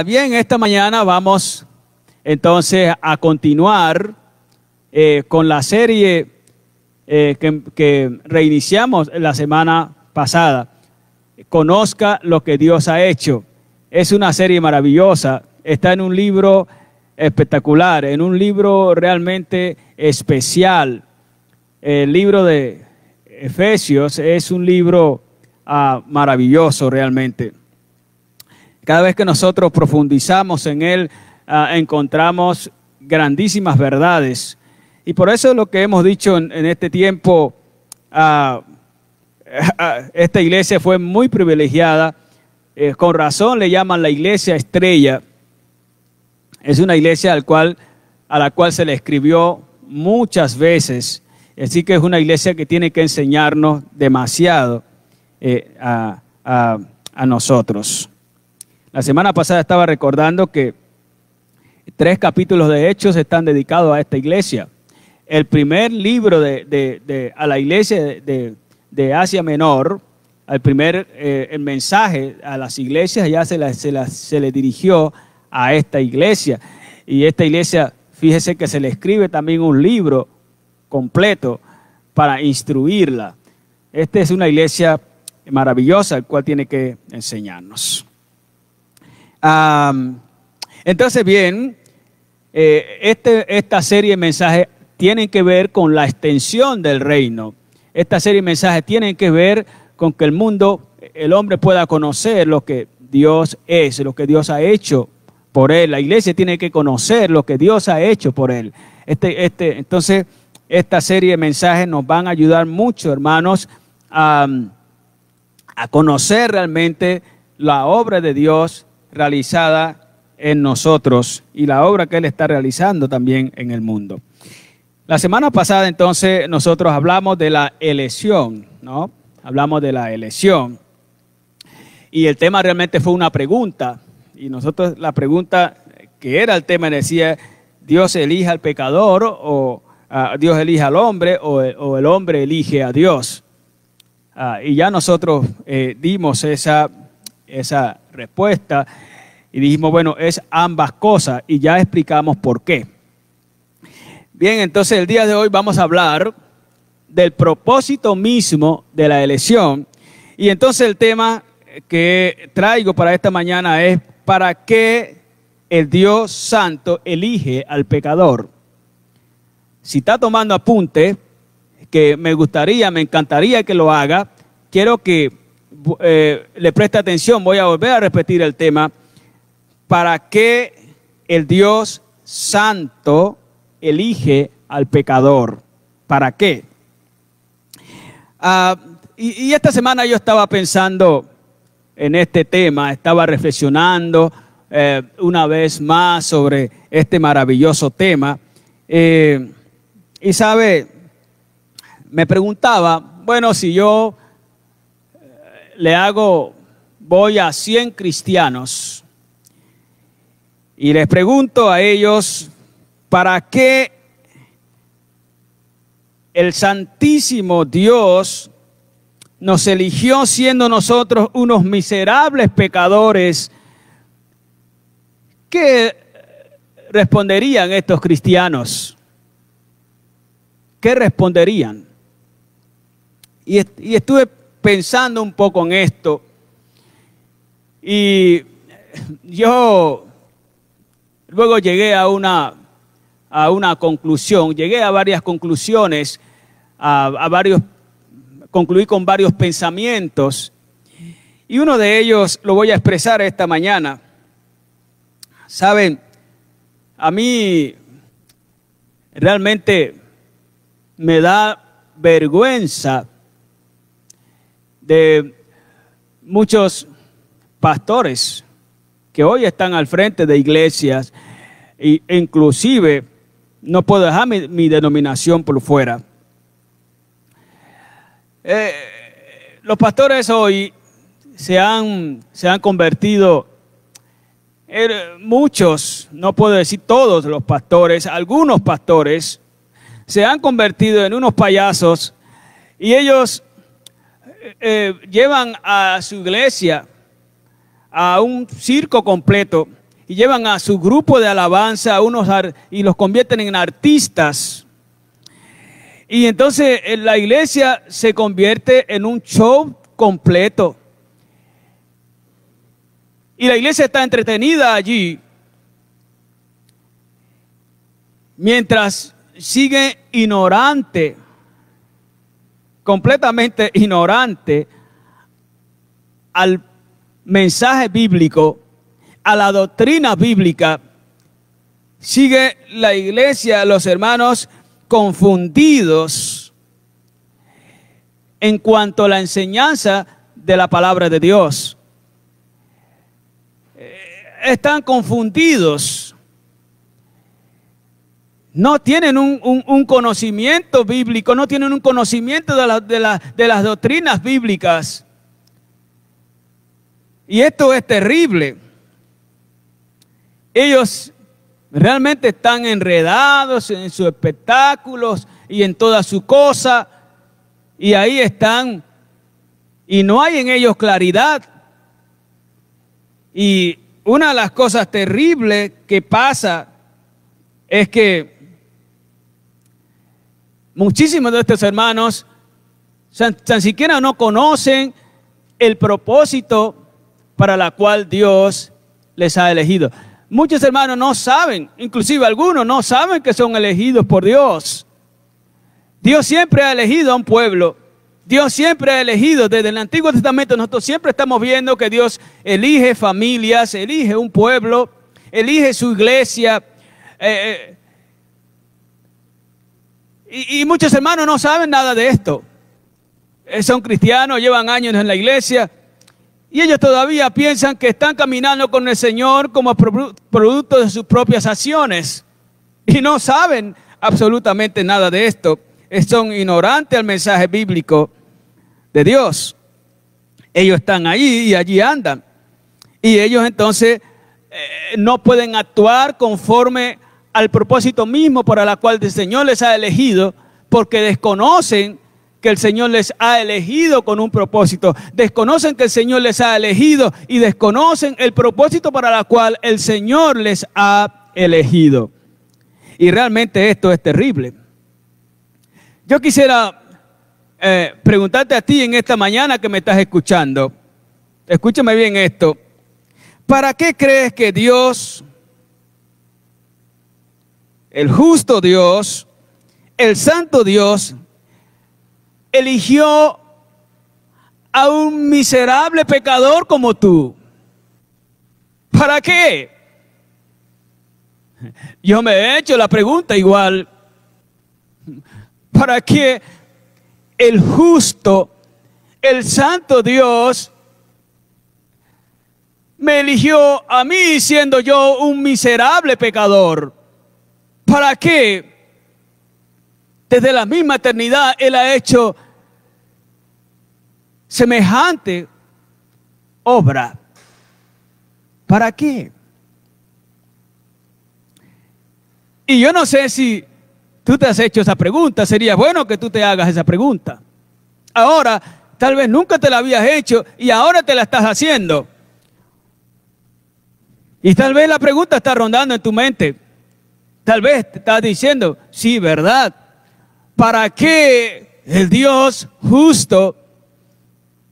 Bien, esta mañana vamos entonces a continuar con la serie que reiniciamos la semana pasada. Conozca lo que Dios ha hecho. Es una serie maravillosa. Está en un libro espectacular, en un libro realmente especial. El libro de Efesios es un libro maravilloso realmente. Cada vez que nosotros profundizamos en él, encontramos grandísimas verdades. Y por eso es lo que hemos dicho en este tiempo. Esta iglesia fue muy privilegiada. Con razón le llaman la iglesia estrella. Es una iglesia a la cual se le escribió muchas veces. Así que es una iglesia que tiene que enseñarnos demasiado a nosotros. La semana pasada estaba recordando que 3 capítulos de Hechos están dedicados a esta iglesia. El primer libro a la iglesia de Asia Menor, el mensaje a las iglesias ya se le dirigió a esta iglesia. Y esta iglesia, fíjese que se le escribe también un libro completo para instruirla. Esta es una iglesia maravillosa, el cual tiene que enseñarnos. Entonces, bien, esta serie de mensajes tienen que ver con la extensión del reino. Esta serie de mensajes tienen que ver con que el hombre pueda conocer lo que Dios es, lo que Dios ha hecho por él. La iglesia tiene que conocer lo que Dios ha hecho por él. Entonces, esta serie de mensajes nos van a ayudar mucho, hermanos, a conocer realmente la obra de Dios realizada en nosotros y la obra que Él está realizando también en el mundo. La semana pasada, entonces, nosotros hablamos de la elección, ¿no? Hablamos de la elección. Y el tema realmente fue una pregunta. Y nosotros, la pregunta que era el tema decía, ¿Dios elige al pecador o Dios elige al hombre o el hombre elige a Dios? Y ya nosotros dimos esa respuesta y dijimos, bueno, es ambas cosas y ya explicamos por qué. Bien, entonces el día de hoy vamos a hablar del propósito mismo de la elección. Y entonces el tema que traigo para esta mañana es ¿para qué el Dios Santo elige al pecador? Si está tomando apunte, que me encantaría que lo haga, quiero que le preste atención, voy a volver a repetir el tema. ¿Para qué el Dios Santo elige al pecador? ¿Para qué? Y esta semana yo estaba pensando en este tema, estaba reflexionando una vez más sobre este maravilloso tema. Y sabe, me preguntaba, bueno, si yo voy a 100 cristianos y les pregunto a ellos, ¿para qué el Santísimo Dios nos eligió siendo nosotros unos miserables pecadores? ¿Qué responderían estos cristianos? ¿Qué responderían? Y estuve pensando un poco en esto y yo luego llegué a una conclusión, llegué a varias conclusiones, concluí con varios pensamientos y uno de ellos lo voy a expresar esta mañana. Saben, a mí realmente me da vergüenza de muchos pastores que hoy están al frente de iglesias e inclusive no puedo dejar mi denominación por fuera. Los pastores hoy se han convertido muchos, no puedo decir todos los pastores, algunos pastores se han convertido en unos payasos y ellos llevan a su iglesia a un circo completo y llevan a su grupo de alabanza y los convierten en artistas. Y entonces la iglesia se convierte en un show completo. Y la iglesia está entretenida allí mientras sigue ignorante, completamente ignorante al mensaje bíblico, a la doctrina bíblica. Sigue la iglesia, los hermanos, confundidos en cuanto a la enseñanza de la palabra de Dios. Están confundidos. No tienen un conocimiento bíblico, no tienen un conocimiento de las doctrinas bíblicas. Y esto es terrible. Ellos realmente están enredados en sus espectáculos y en toda su cosa. Y ahí están. Y no hay en ellos claridad. Y una de las cosas terribles que pasa es que muchísimos de estos hermanos tan siquiera no conocen el propósito para la cual Dios les ha elegido. Muchos hermanos no saben, inclusive algunos no saben que son elegidos por Dios. Dios siempre ha elegido a un pueblo. Dios siempre ha elegido, desde el Antiguo Testamento nosotros siempre estamos viendo que Dios elige familias, elige un pueblo, elige su iglesia. Y muchos hermanos no saben nada de esto. Son cristianos, llevan años en la iglesia y ellos todavía piensan que están caminando con el Señor como producto de sus propias acciones y no saben absolutamente nada de esto. Son ignorantes al mensaje bíblico de Dios. Ellos están allí y allí andan. Y ellos entonces no pueden actuar conforme al propósito mismo para el cual el Señor les ha elegido, porque desconocen que el Señor les ha elegido con un propósito. Desconocen que el Señor les ha elegido y desconocen el propósito para el cual el Señor les ha elegido. Y realmente esto es terrible. Yo quisiera preguntarte a ti en esta mañana que me estás escuchando. Escúchame bien esto. ¿Para qué crees que Dios, el justo Dios, el santo Dios, eligió a un miserable pecador como tú? ¿Para qué? Yo me he hecho la pregunta igual. ¿Para qué el justo, el santo Dios me eligió a mí siendo yo un miserable pecador? ¿Para qué? Desde la misma eternidad Él ha hecho semejante obra. ¿Para qué? Y yo no sé si tú te has hecho esa pregunta. Sería bueno que tú te hagas esa pregunta. Ahora, tal vez nunca te la habías hecho y ahora te la estás haciendo. Y tal vez la pregunta está rondando en tu mente. Tal vez te estás diciendo, sí, ¿verdad? ¿Para qué el Dios justo,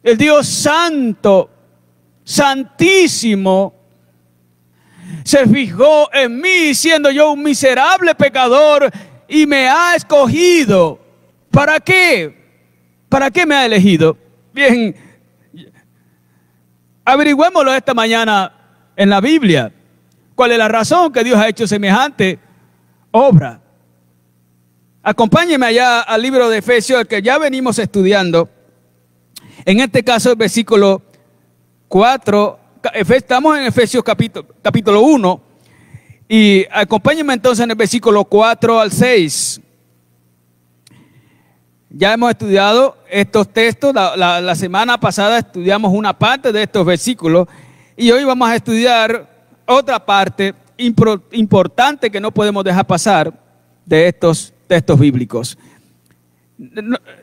el Dios santo, santísimo, se fijó en mí siendo yo un miserable pecador y me ha escogido? ¿Para qué? ¿Para qué me ha elegido? Bien, averigüémoslo esta mañana en la Biblia. ¿Cuál es la razón que Dios ha hecho semejante obra? Acompáñeme allá al libro de Efesios, el que ya venimos estudiando. En este caso, el versículo 4, estamos en Efesios capítulo 1, y acompáñenme entonces en el versículo 4 al 6. Ya hemos estudiado estos textos, la semana pasada estudiamos una parte de estos versículos, y hoy vamos a estudiar otra parte importante que no podemos dejar pasar de estos textos bíblicos.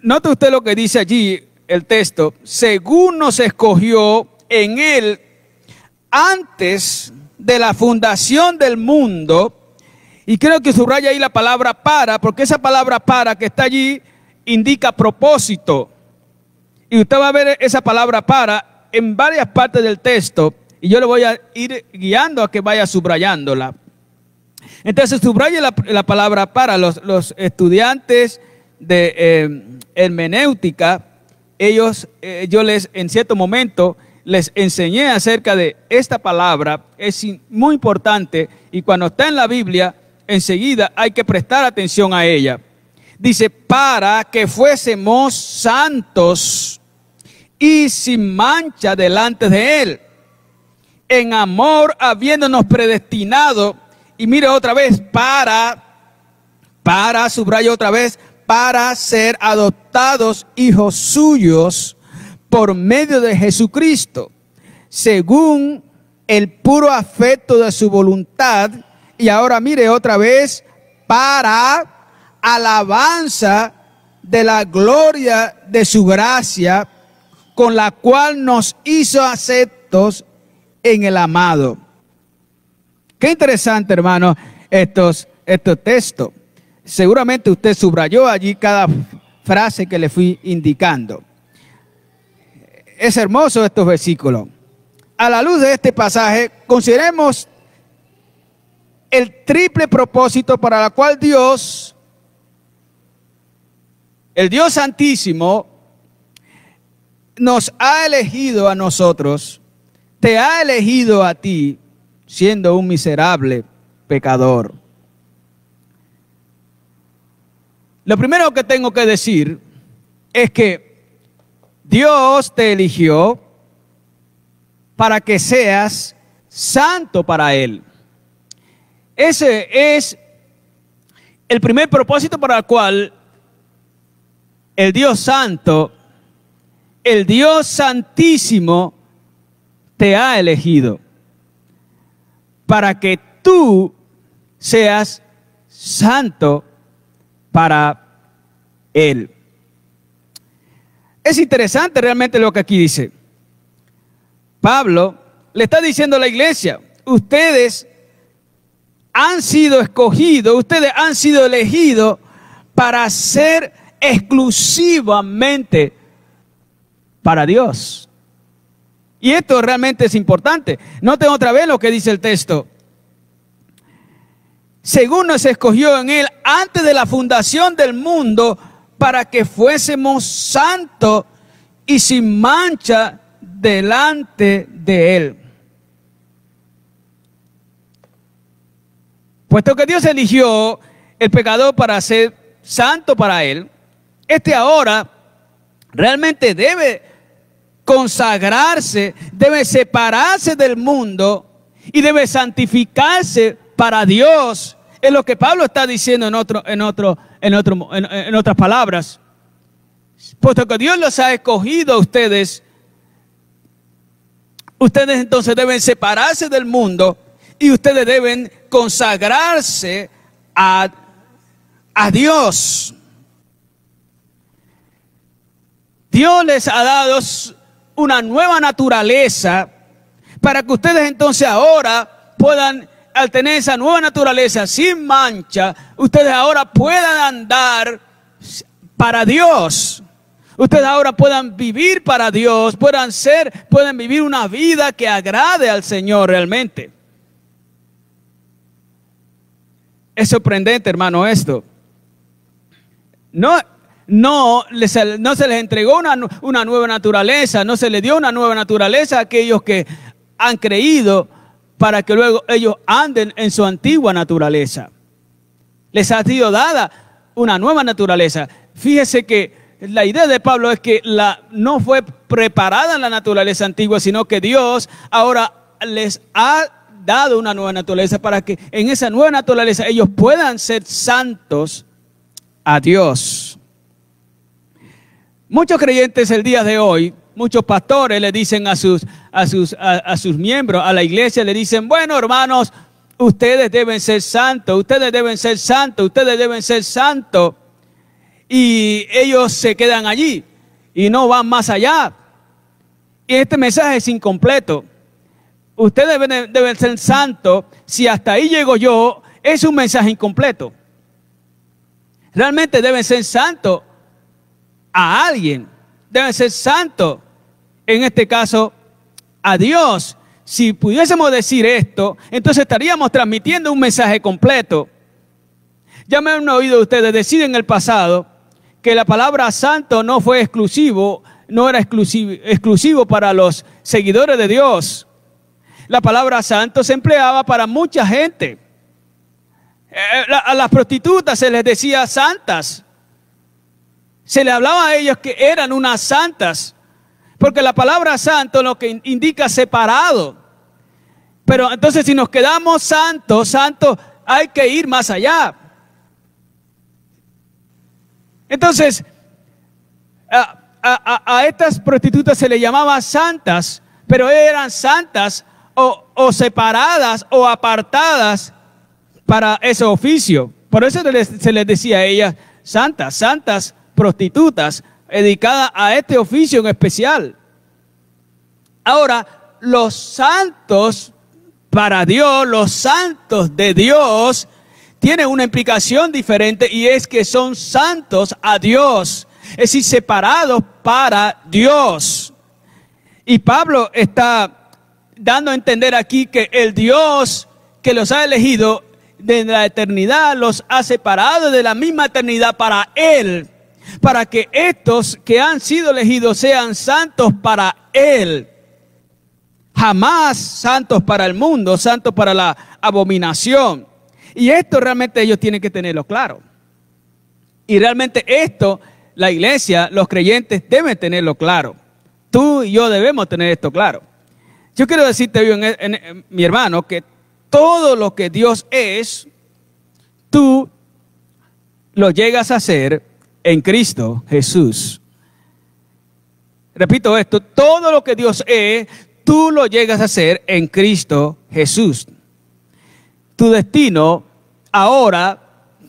Note usted lo que dice allí el texto: según nos escogió en Él antes de la fundación del mundo, y creo que subraya ahí la palabra para, porque esa palabra para que está allí indica propósito. Y usted va a ver esa palabra para en varias partes del texto, y yo le voy a ir guiando a que vaya subrayándola. Entonces subraya la palabra para. Los estudiantes de hermenéutica, yo les en cierto momento les enseñé acerca de esta palabra. Es muy importante, y cuando está en la Biblia enseguida hay que prestar atención a ella. Dice, para que fuésemos santos y sin mancha delante de Él, en amor habiéndonos predestinado. Y mire otra vez, subraya otra vez, para ser adoptados hijos suyos por medio de Jesucristo, según el puro afecto de su voluntad. Y ahora mire otra vez, para alabanza de la gloria de su gracia, con la cual nos hizo aceptos en el amado. Qué interesante, hermano, estos textos. Seguramente usted subrayó allí cada frase que le fui indicando. Es hermoso estos versículos. A la luz de este pasaje, consideremos el triple propósito para el cual Dios, el Dios Santísimo, nos ha elegido a nosotros, te ha elegido a ti, siendo un miserable pecador. Lo primero que tengo que decir es que Dios te eligió para que seas santo para Él. Ese es el primer propósito para el cual el Dios Santo, el Dios Santísimo, te ha elegido. Para que tú seas santo para Él. Es interesante realmente lo que aquí dice. Pablo le está diciendo a la iglesia, ustedes han sido escogidos, ustedes han sido elegidos para ser exclusivamente para Dios. Y esto realmente es importante. Noten otra vez lo que dice el texto. Según nos escogió en Él antes de la fundación del mundo, para que fuésemos santos y sin mancha delante de Él. Puesto que Dios eligió el pecador para ser santo para Él, ahora realmente debe consagrarse, debe separarse del mundo y debe santificarse para Dios. Es lo que Pablo está diciendo en otras palabras. Puesto que Dios los ha escogido a ustedes, ustedes entonces deben separarse del mundo y ustedes deben consagrarse a Dios. Dios les ha dado una nueva naturaleza para que ustedes entonces ahora puedan, al tener esa nueva naturaleza sin mancha, ustedes ahora puedan andar para Dios. Ustedes ahora puedan vivir para Dios, puedan vivir una vida que agrade al Señor realmente. Es sorprendente, hermano, esto. No se les entregó una nueva naturaleza, no se les dio una nueva naturaleza a aquellos que han creído para que luego ellos anden en su antigua naturaleza. Les ha sido dada una nueva naturaleza. Fíjese que la idea de Pablo es que no fue preparada en la naturaleza antigua, sino que Dios ahora les ha dado una nueva naturaleza para que en esa nueva naturaleza ellos puedan ser santos a Dios. Muchos creyentes el día de hoy, muchos pastores le dicen a sus miembros, a la iglesia, le dicen, bueno, hermanos, ustedes deben ser santos, ustedes deben ser santos, ustedes deben ser santos. Y ellos se quedan allí y no van más allá. Y este mensaje es incompleto. ustedes deben ser santos, si hasta ahí llego yo, es un mensaje incompleto. Realmente deben ser santos a alguien, deben ser santos, en este caso, a Dios. Si pudiésemos decir esto, entonces estaríamos transmitiendo un mensaje completo. Ya me han oído ustedes decir en el pasado que la palabra santo no fue exclusivo, no era exclusivo para los seguidores de Dios. La palabra santo se empleaba para mucha gente. A las prostitutas se les decía santas. Se les hablaba a ellos que eran unas santas. Porque la palabra santo lo que indica separado. Pero entonces si nos quedamos santos, hay que ir más allá. Entonces, a estas prostitutas se les llamaba santas, pero eran santas o separadas o apartadas para ese oficio. Por eso se les decía a ellas santas prostitutas, dedicadas a este oficio en especial. Ahora, los santos para Dios, los santos de Dios, tienen una implicación diferente, y es que son santos a Dios, es decir, separados para Dios. Y Pablo está dando a entender aquí que el Dios que los ha elegido de la eternidad los ha separado de la misma eternidad para Él, para que estos que han sido elegidos sean santos para Él. Jamás santos para el mundo, santos para la abominación. Y esto realmente ellos tienen que tenerlo claro. Y realmente esto, la iglesia, los creyentes deben tenerlo claro. Tú y yo debemos tener esto claro. Yo quiero decirte, mi hermano, que todo lo que Dios es, tú lo llegas a ser en Cristo Jesús. Repito esto, todo lo que Dios es, tú lo llegas a ser en Cristo Jesús. Tu destino ahora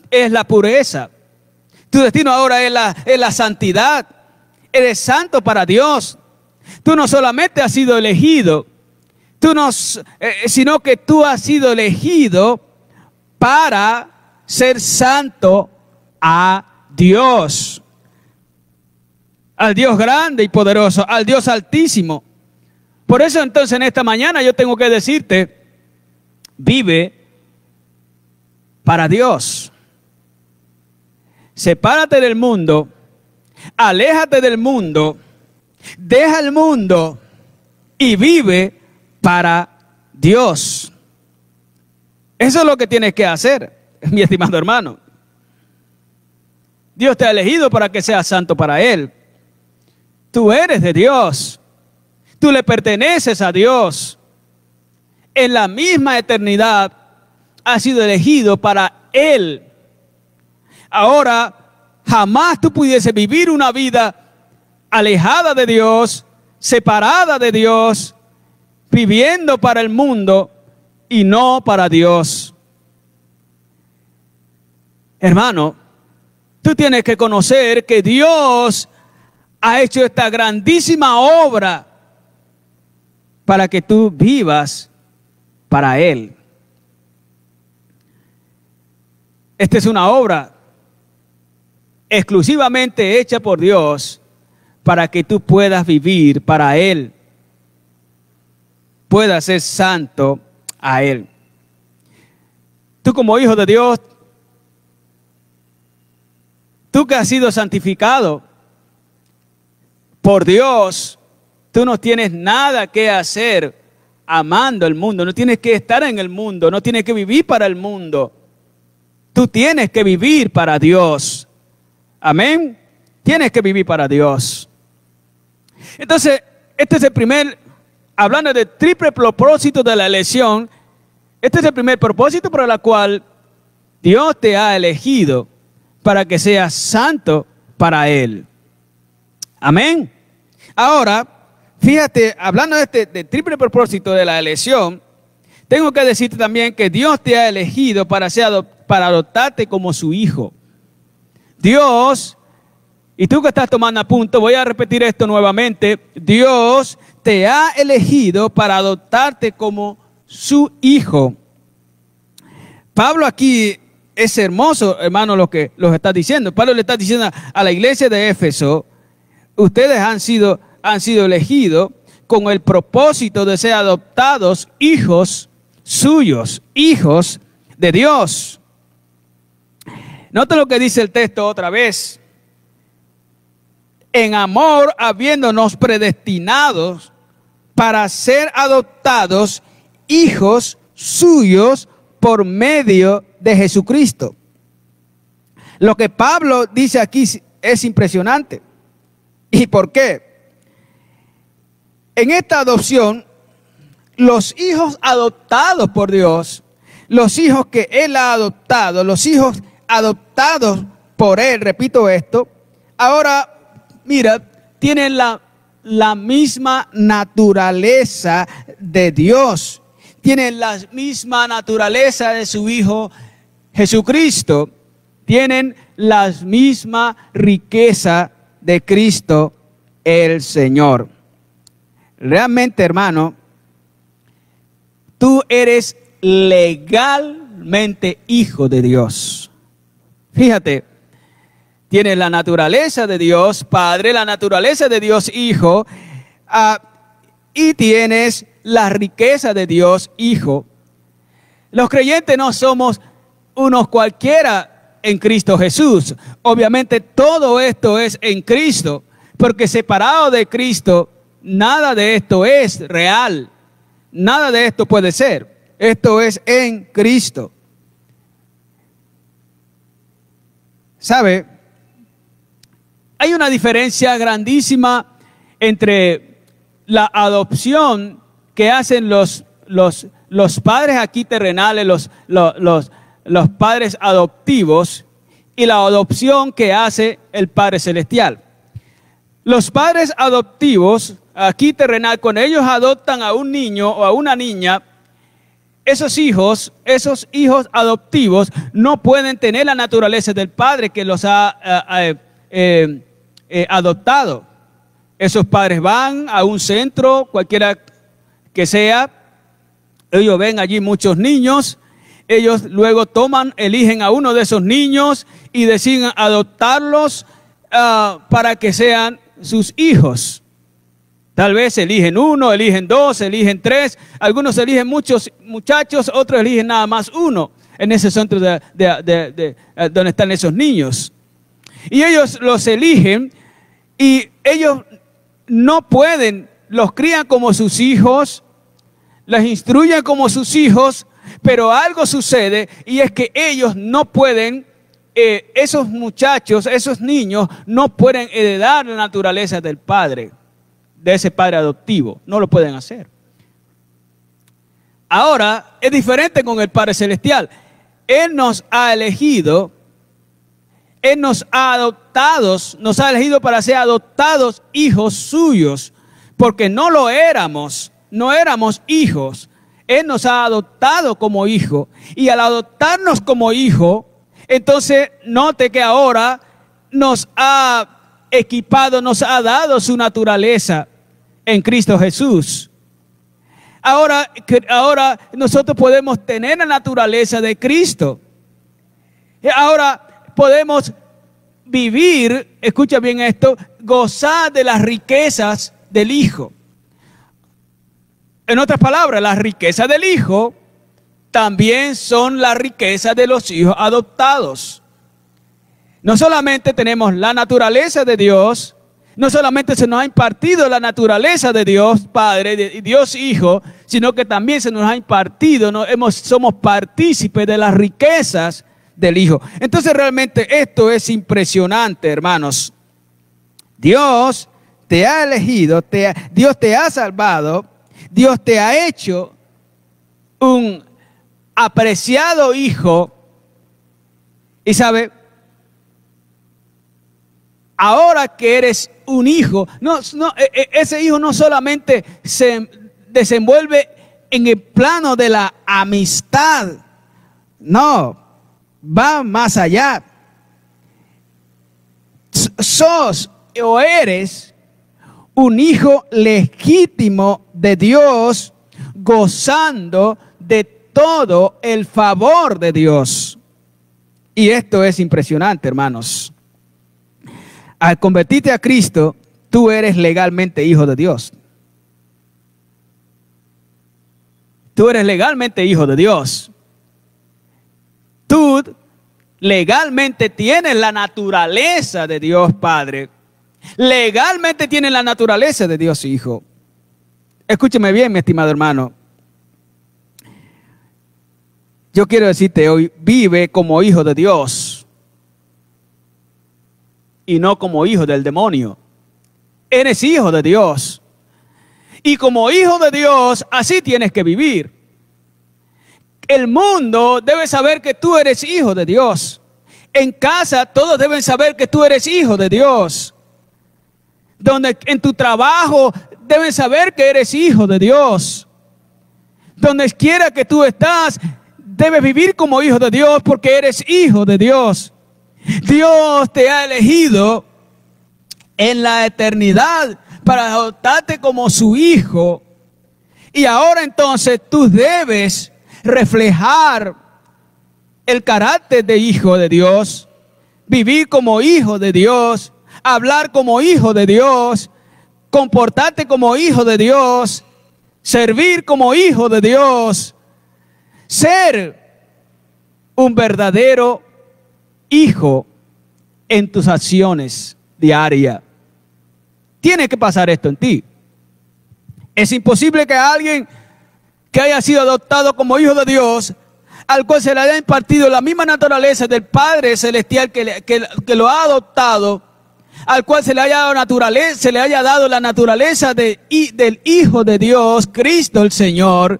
es la pureza. Tu destino ahora es la santidad. Eres santo para Dios. Tú no solamente has sido elegido, sino que tú has sido elegido para ser santo a Dios. Al Dios grande y poderoso, al Dios altísimo. Por eso entonces en esta mañana yo tengo que decirte, vive para Dios. Sepárate del mundo, aléjate del mundo, deja el mundo y vive para Dios. Eso es lo que tienes que hacer, mi estimado hermano. Dios te ha elegido para que seas santo para Él. Tú eres de Dios. Tú le perteneces a Dios. En la misma eternidad has sido elegido para Él. Ahora, jamás tú pudiese vivir una vida alejada de Dios, separada de Dios, viviendo para el mundo y no para Dios. Hermano, tú tienes que conocer que Dios ha hecho esta grandísima obra para que tú vivas para Él. Esta es una obra exclusivamente hecha por Dios para que tú puedas vivir para Él, puedas ser santo a Él. Tú como hijo de Dios, tú que has sido santificado por Dios, tú no tienes nada que hacer amando el mundo, no tienes que estar en el mundo, no tienes que vivir para el mundo. Tú tienes que vivir para Dios. Amén. Tienes que vivir para Dios. Entonces, este es el primer, hablando de triple propósito de la elección, este es el primer propósito por el cual Dios te ha elegido para que seas santo para Él. Amén. Ahora, fíjate, hablando de este triple propósito de la elección, tengo que decirte también que Dios te ha elegido para adoptarte como su hijo. Dios Y tú que estás tomando apunte, voy a repetir esto nuevamente. Dios te ha elegido para adoptarte como su hijo. Pablo aquí es hermoso, hermano, lo que los está diciendo. Pablo le está diciendo a la iglesia de Éfeso, ustedes han sido elegidos con el propósito de ser adoptados hijos suyos, hijos de Dios. Nota lo que dice el texto otra vez. En amor, habiéndonos predestinados para ser adoptados hijos suyos por medio de Jesucristo. Lo que Pablo dice aquí es impresionante. ¿Y por qué? En esta adopción, los hijos adoptados por Dios, los hijos que Él ha adoptado, los hijos adoptados por Él, repito esto, ahora, mira, tienen la misma naturaleza de Dios, tienen la misma naturaleza de su Hijo Jesucristo, tienen la misma riqueza de Cristo el Señor. Realmente, hermano, tú eres legalmente hijo de Dios. Fíjate, tienes la naturaleza de Dios Padre, la naturaleza de Dios Hijo, y tienes la riqueza de Dios Hijo. Los creyentes no somos unos cualquiera en Cristo Jesús. Obviamente todo esto es en Cristo, porque separado de Cristo, nada de esto es real. Nada de esto puede ser. Esto es en Cristo. ¿Sabe? Hay una diferencia grandísima entre la adopción que hacen los padres aquí terrenales, los padres adoptivos, y la adopción que hace el Padre Celestial. Los padres adoptivos aquí terrenal, cuando ellos adoptan a un niño o a una niña, esos hijos adoptivos no pueden tener la naturaleza del padre que los ha adoptado. Esos padres van a un centro, cualquiera que sea, ellos ven allí muchos niños, ellos luego eligen a uno de esos niños y deciden adoptarlos para que sean sus hijos. Tal vez eligen uno, eligen dos, eligen tres, algunos eligen muchos muchachos, otros eligen nada más uno en ese centro donde están esos niños. Y ellos los eligen y ellos no pueden, los crían como sus hijos, les instruyen como sus hijos, pero algo sucede y es que ellos no pueden, esos muchachos, esos niños no pueden heredar la naturaleza del padre, de ese padre adoptivo, no lo pueden hacer. Ahora es diferente con el Padre Celestial. Él nos ha elegido, Él nos ha elegido para ser adoptados hijos suyos, porque no éramos hijos. Él nos ha adoptado como hijo, y al adoptarnos como hijo, entonces note que ahora nos ha equipado, nos ha dado su naturaleza en Cristo Jesús. Ahora nosotros podemos tener la naturaleza de Cristo. Ahora podemos vivir, escucha bien esto, gozar de las riquezas del Hijo. En otras palabras, las riquezas del Hijo también son la riqueza de los hijos adoptados. No solamente tenemos la naturaleza de Dios, no solamente se nos ha impartido la naturaleza de Dios Padre, de Dios Hijo, sino que también se nos ha impartido, somos partícipes de las riquezas del Hijo. Entonces realmente esto es impresionante, hermanos. Dios te ha elegido, Dios te ha salvado, Dios te ha hecho un apreciado hijo. Y sabe, ahora que eres un hijo, ese hijo no solamente se desenvuelve en el plano de la amistad, no, va más allá. sos o eres un hijo legítimo de Dios, gozando de todo el favor de Dios. Y esto es impresionante, hermanos. Al convertirte a Cristo, tú eres legalmente hijo de Dios. Tú eres legalmente hijo de Dios. Tú legalmente tienes la naturaleza de Dios Padre. Legalmente tienes la naturaleza de Dios Hijo. Escúcheme bien, mi estimado hermano. Yo quiero decirte hoy, vive como hijo de Dios y no como hijo del demonio. Eres hijo de Dios. Y como hijo de Dios, así tienes que vivir. El mundo debe saber que tú eres hijo de Dios. En casa todos deben saber que tú eres hijo de Dios. Donde en tu trabajo deben saber que eres hijo de Dios. Donde quiera que tú estás, debes vivir como hijo de Dios porque eres hijo de Dios. Dios te ha elegido en la eternidad para adoptarte como su hijo. Y ahora entonces tú debes reflejar el carácter de hijo de Dios, vivir como hijo de Dios, hablar como hijo de Dios, comportarte como hijo de Dios, servir como hijo de Dios, ser un verdadero hijo en tus acciones diarias. Tiene que pasar esto en ti. Es imposible que alguien que haya sido adoptado como hijo de Dios, al cual se le haya impartido la misma naturaleza del Padre Celestial que lo ha adoptado, al cual se le haya dado la naturaleza del Hijo de Dios, Cristo el Señor,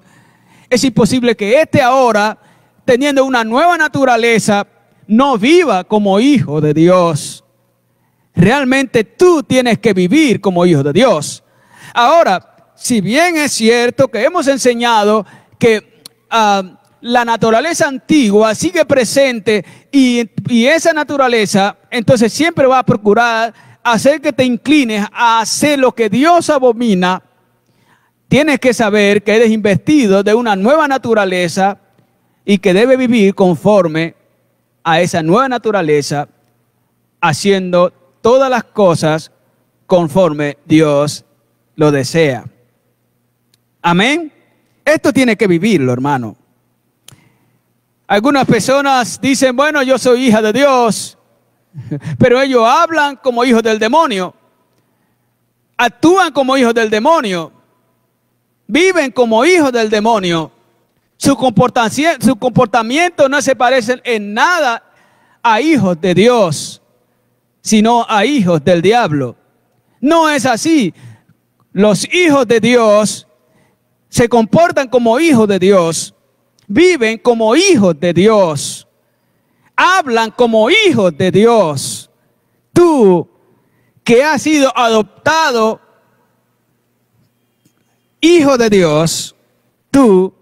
es imposible que éste ahora, teniendo una nueva naturaleza, no viva como hijo de Dios. Realmente tú tienes que vivir como hijo de Dios. Ahora, si bien es cierto que hemos enseñado que la naturaleza antigua sigue presente y esa naturaleza entonces siempre va a procurar hacer que te inclines a hacer lo que Dios abomina, tienes que saber que eres investido de una nueva naturaleza y que debe vivir conforme a esa nueva naturaleza, haciendo todas las cosas conforme Dios lo desea. Amén. Esto tiene que vivirlo, hermano. Algunas personas dicen, bueno, yo soy hija de Dios, pero ellos hablan como hijos del demonio, actúan como hijos del demonio, viven como hijos del demonio. Su comportamiento no se parece en nada a hijos de Dios, sino a hijos del diablo. No es así. Los hijos de Dios se comportan como hijos de Dios, viven como hijos de Dios, hablan como hijos de Dios. Tú que has sido adoptado hijo de Dios, tú,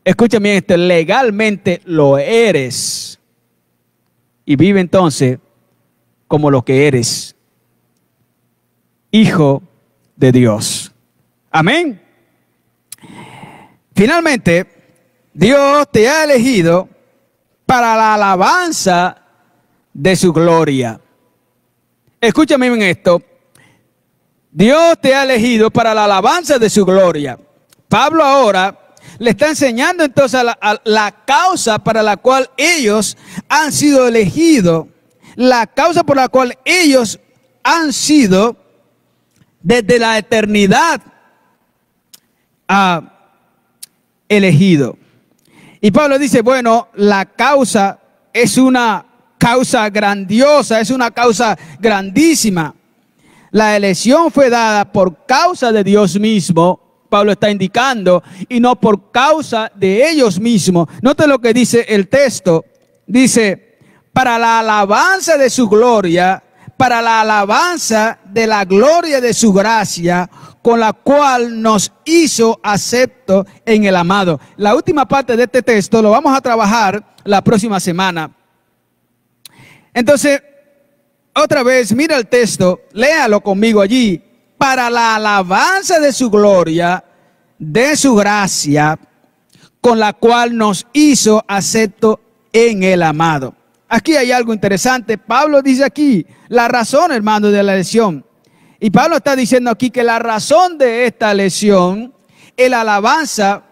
escúchame esto, legalmente lo eres. Y vive entonces como lo que eres, hijo de Dios. Amén. Finalmente, Dios te ha elegido para la alabanza de su gloria. Escúchame bien esto. Dios te ha elegido para la alabanza de su gloria. Pablo ahora le está enseñando entonces la causa para la cual ellos han sido elegidos. La causa por la cual ellos han sido desde la eternidad elegido. Y Pablo dice, bueno, la causa es una causa grandiosa, es una causa grandísima. La elección fue dada por causa de Dios mismo, Pablo está indicando, y no por causa de ellos mismos. Note lo que dice el texto. Dice, para la alabanza de su gloria, para la alabanza de la gloria de su gracia, con la cual nos hizo acepto en el amado. La última parte de este texto lo vamos a trabajar la próxima semana. Entonces, otra vez, mira el texto, léalo conmigo allí. Para la alabanza de su gloria, de su gracia, con la cual nos hizo acepto en el amado. Aquí hay algo interesante. Pablo dice aquí la razón, hermano, de la elección. Y Pablo está diciendo aquí que la razón de esta elección es la alabanza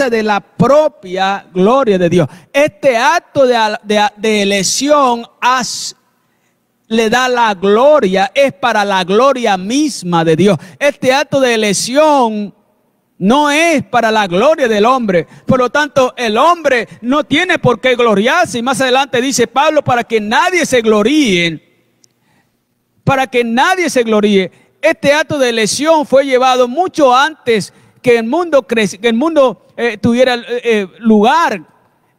de la propia gloria de Dios. Este acto de elección le da la gloria, es para la gloria misma de Dios. Este acto de elección no es para la gloria del hombre. Por lo tanto, el hombre no tiene por qué gloriarse. Y más adelante dice Pablo, para que nadie se gloríe. Para que nadie se gloríe. Este acto de elección fue llevado mucho antes que el mundo tuviera lugar.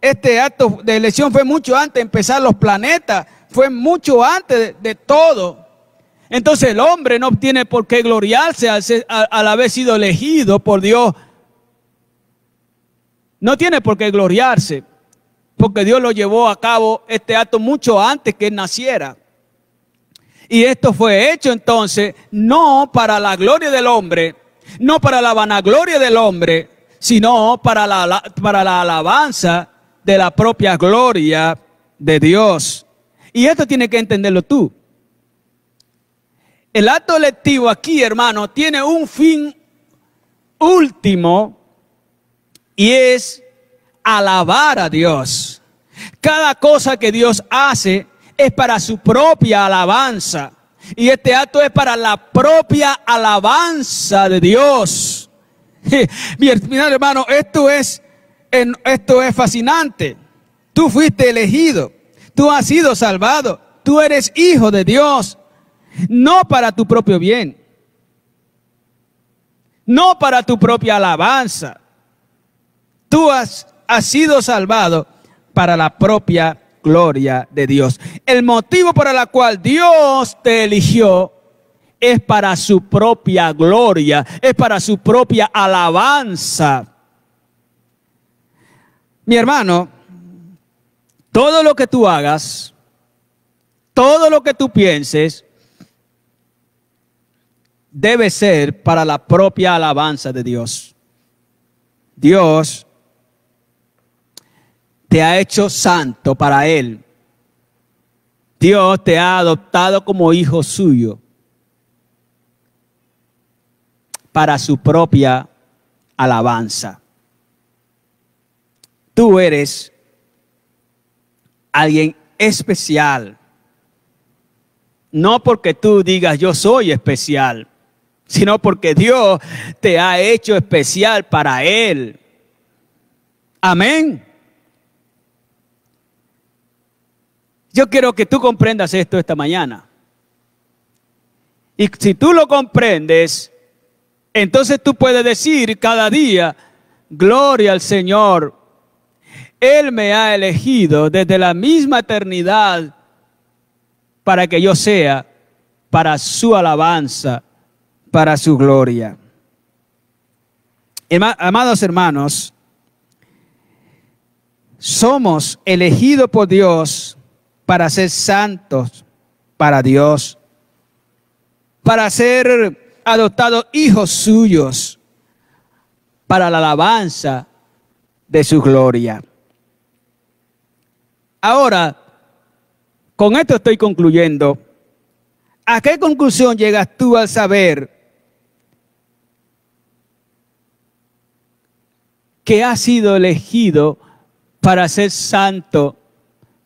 Este acto de elección fue mucho antes de empezar los planetas. Fue mucho antes de todo. Entonces el hombre no tiene por qué gloriarse al haber sido elegido por Dios. No tiene por qué gloriarse, porque Dios lo llevó a cabo este acto mucho antes que él naciera. Y esto fue hecho entonces no para la gloria del hombre, no para la vanagloria del hombre, sino para la alabanza de la propia gloria de Dios. Y esto tiene que entenderlo tú. El acto electivo aquí, hermano, tiene un fin último y es alabar a Dios. Cada cosa que Dios hace es para su propia alabanza. Y este acto es para la propia alabanza de Dios. Mira, hermano, esto es fascinante. Tú fuiste elegido. Tú has sido salvado. Tú eres hijo de Dios. No para tu propio bien. No para tu propia alabanza. Tú has sido salvado para la propia gloria de Dios. El motivo por el cual Dios te eligió es para su propia gloria. Es para su propia alabanza. Mi hermano, todo lo que tú hagas, todo lo que tú pienses, debe ser para la propia alabanza de Dios. Dios te ha hecho santo para Él. Dios te ha adoptado como hijo suyo para su propia alabanza. Tú eres alguien especial. No porque tú digas yo soy especial, sino porque Dios te ha hecho especial para Él. Amén. Yo quiero que tú comprendas esto esta mañana. Y si tú lo comprendes, entonces tú puedes decir cada día, gloria al Señor. Él me ha elegido desde la misma eternidad para que yo sea para su alabanza, para su gloria. Amados hermanos, somos elegidos por Dios para ser santos para Dios, para ser adoptados hijos suyos, para la alabanza de su gloria. Ahora, con esto estoy concluyendo. ¿A qué conclusión llegas tú al saber que has sido elegido para ser santo,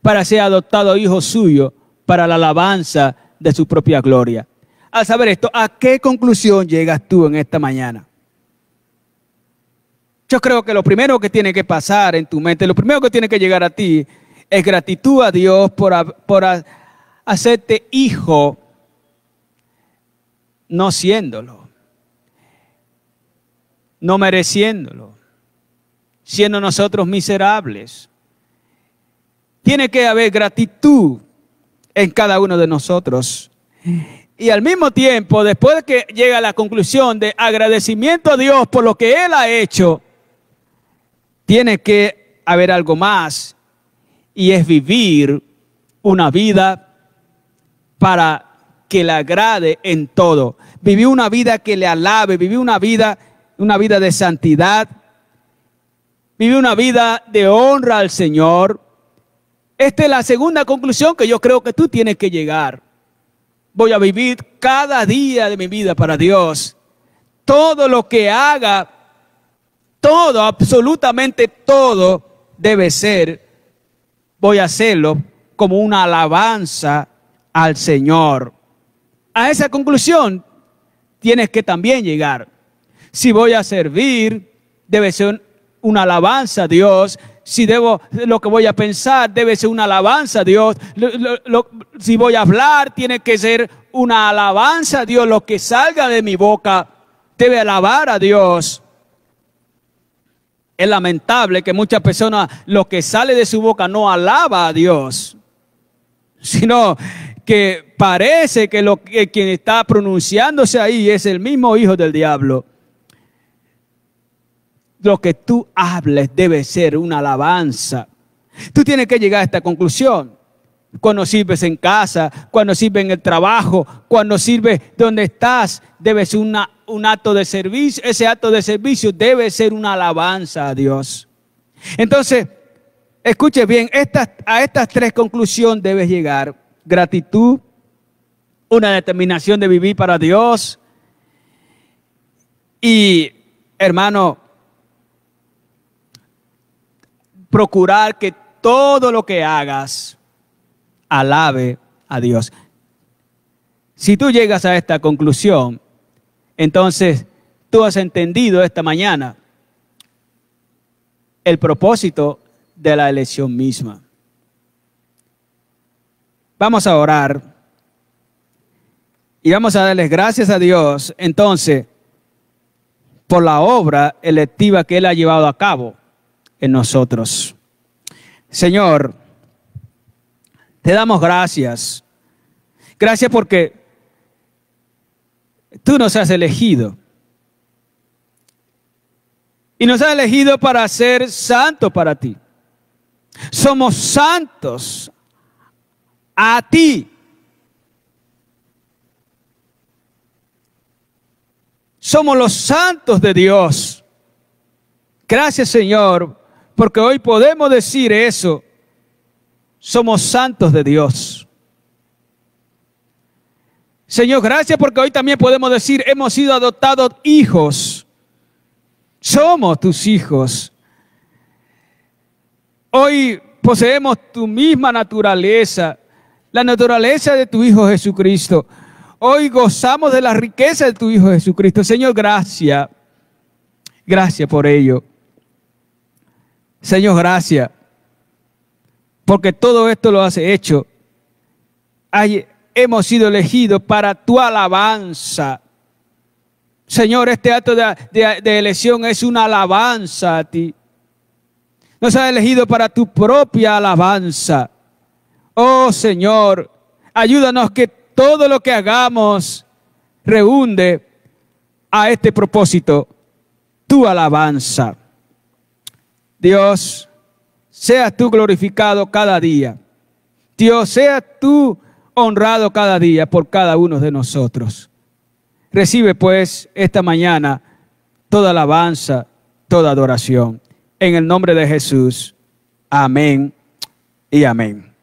para ser adoptado hijo suyo, para la alabanza de su propia gloria? Al saber esto, ¿a qué conclusión llegas tú en esta mañana? Yo creo que lo primero que tiene que pasar en tu mente, lo primero que tiene que llegar a ti, es gratitud a Dios por hacerte hijo, no siéndolo, no mereciéndolo, siendo nosotros miserables. Tiene que haber gratitud en cada uno de nosotros. Y al mismo tiempo, después de que llega a la conclusión de agradecimiento a Dios por lo que Él ha hecho, tiene que haber algo más. Y es vivir una vida para que le agrade en todo. Vivir una vida que le alabe, vivir una vida de santidad, vivir una vida de honra al Señor. Esta es la segunda conclusión que yo creo que tú tienes que llegar. Voy a vivir cada día de mi vida para Dios. Todo lo que haga, todo, absolutamente todo, debe ser, voy a hacerlo como una alabanza al Señor. A esa conclusión tienes que también llegar. Si voy a servir, debe ser una alabanza a Dios. Si lo que voy a pensar debe ser una alabanza a Dios. Si voy a hablar, tiene que ser una alabanza a Dios. Lo que salga de mi boca debe alabar a Dios. Es lamentable que muchas personas, lo que sale de su boca no alaba a Dios, sino que parece que quien está pronunciándose ahí es el mismo hijo del diablo. Lo que tú hables debe ser una alabanza. Tú tienes que llegar a esta conclusión. Cuando sirves en casa, cuando sirves en el trabajo, cuando sirves donde estás, debe ser un acto de servicio. Ese acto de servicio debe ser una alabanza a Dios. Entonces, escuche bien, a estas tres conclusiones debes llegar. Gratitud, una determinación de vivir para Dios y, hermano, procurar que todo lo que hagas alabe a Dios. Si tú llegas a esta conclusión, entonces tú has entendido esta mañana el propósito de la elección misma. Vamos a orar y vamos a darles gracias a Dios, entonces, por la obra electiva que Él ha llevado a cabo en nosotros. Señor, te damos gracias. Gracias porque tú nos has elegido. Y nos has elegido para ser santos para ti. Somos santos a ti. Somos los santos de Dios. Gracias, Señor, porque hoy podemos decir eso. Somos santos de Dios. Señor, gracias porque hoy también podemos decir, hemos sido adoptados hijos. Somos tus hijos. Hoy poseemos tu misma naturaleza, la naturaleza de tu Hijo Jesucristo. Hoy gozamos de la riqueza de tu Hijo Jesucristo. Señor, gracias. Gracias por ello. Señor, gracias. Porque todo esto lo has hecho. Hemos sido elegidos para tu alabanza. Señor, este acto de elección es una alabanza a ti. Nos has elegido para tu propia alabanza. Oh Señor, ayúdanos que todo lo que hagamos reúne a este propósito, tu alabanza. Dios, seas tú glorificado cada día. Dios, seas tú honrado cada día por cada uno de nosotros. Recibe pues esta mañana toda alabanza, toda adoración. En el nombre de Jesús. Amén y amén.